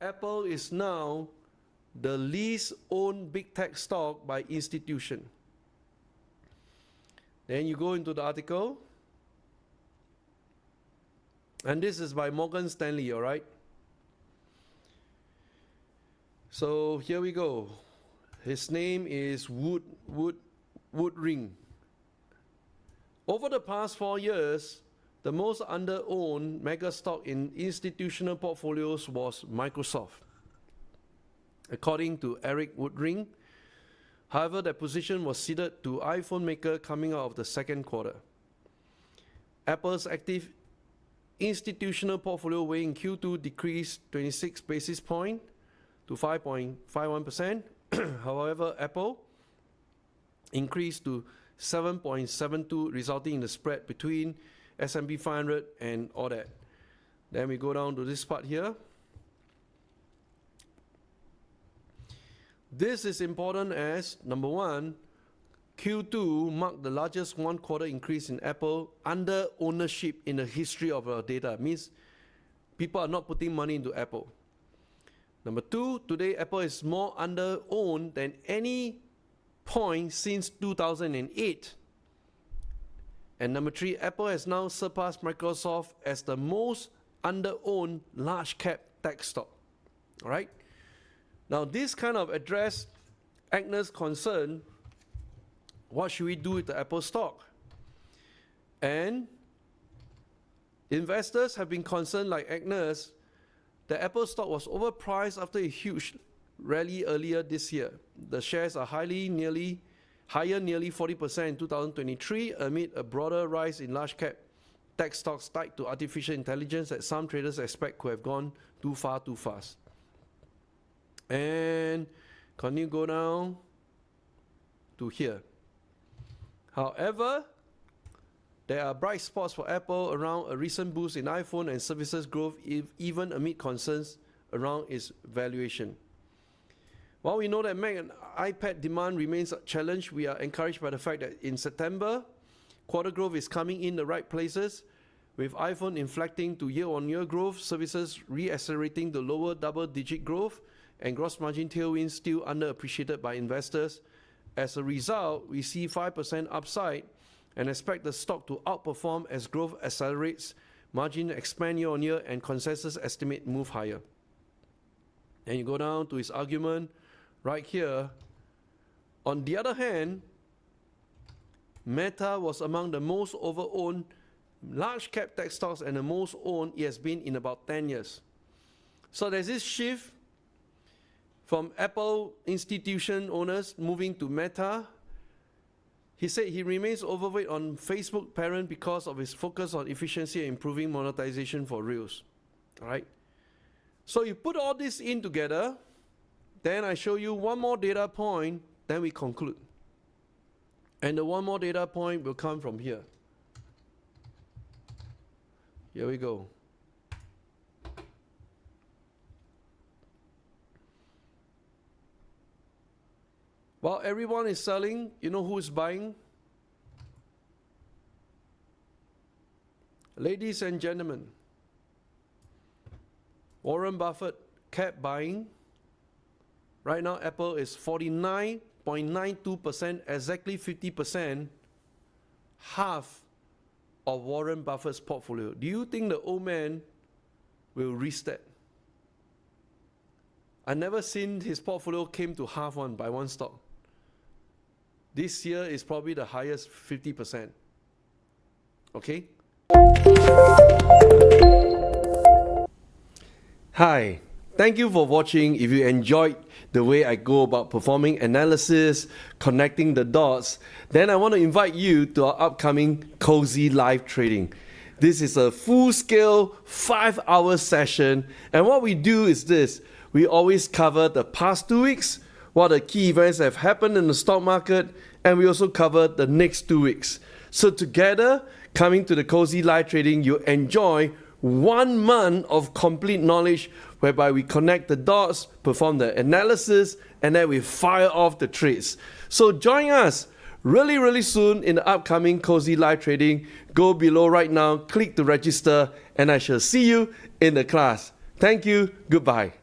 Apple is now the least owned big tech stock by institution. Then you go into the article, and this is by Morgan Stanley, all right? So here we go. His name is Woodring. Over the past 4 years, the most under-owned mega stock in institutional portfolios was Microsoft, according to Eric Woodring. However, that position was ceded to iPhone maker coming out of the second quarter. Apple's active institutional portfolio weight in Q2 decreased 26 basis points to 5.51%. However, Apple increased to 7.72, resulting in the spread between S&P 500 and all that. Then we go down to this part here. This is important as, number one, Q2 marked the largest one-quarter increase in Apple under ownership in the history of our data. It means people are not putting money into Apple. Number two, today Apple is more under-owned than any point since 2008. And number three, Apple has now surpassed Microsoft as the most under-owned large-cap tech stock. All right? Now, this kind of address Agnes' concern, what should we do with the Apple stock? And investors have been concerned, like Agnes, the Apple stock was overpriced after a huge rally earlier this year. The shares are higher nearly 40% in 2023 amid a broader rise in large cap tech stocks tied to artificial intelligence that some traders expect could have gone too far too fast. And can you go down to here? However, there are bright spots for Apple around a recent boost in iPhone and services growth, even amid concerns around its valuation. While we know that Mac and iPad demand remains a challenge, we are encouraged by the fact that in September, quarter growth is coming in the right places, with iPhone inflecting to year-on-year growth, services re-accelerating to lower double-digit growth, and gross margin tailwinds still underappreciated by investors. As a result, we see 5% upside and expect the stock to outperform as growth accelerates, margin expand year-on-year, and consensus estimate move higher. And you go down to his argument right here. On the other hand, Meta was among the most over-owned large cap tech stocks and the most owned it has been in about 10 years. So there's this shift from Apple institution owners moving to Meta. He said he remains overweight on Facebook parent because of his focus on efficiency and improving monetization for Reels. All right. So you put all this in together, then I show you one more data point, then we conclude. And the one more data point will come from here. Here we go. While everyone is selling, you know who is buying? Ladies and gentlemen, Warren Buffett kept buying. Right now, Apple is 49.92%, exactly 50%, half of Warren Buffett's portfolio. Do you think the old man will reset? I never seen his portfolio came to half one by one stock. This year is probably the highest, 50%. Okay? Hi, thank you for watching. If you enjoyed the way I go about performing analysis, connecting the dots, then I want to invite you to our upcoming Cozy Live Trading. This is a full-scale 5-hour session, and what we do is this. We always cover the past 2 weeks, what the key events have happened in the stock market, and we also cover the next 2 weeks. So together, coming to the Cozy Live Trading, you enjoy 1 month of complete knowledge whereby we connect the dots, perform the analysis, and then we fire off the trades. So join us really soon in the upcoming Cozy Live Trading. Go below right now, click to register, and I shall see you in the class. Thank you. Goodbye.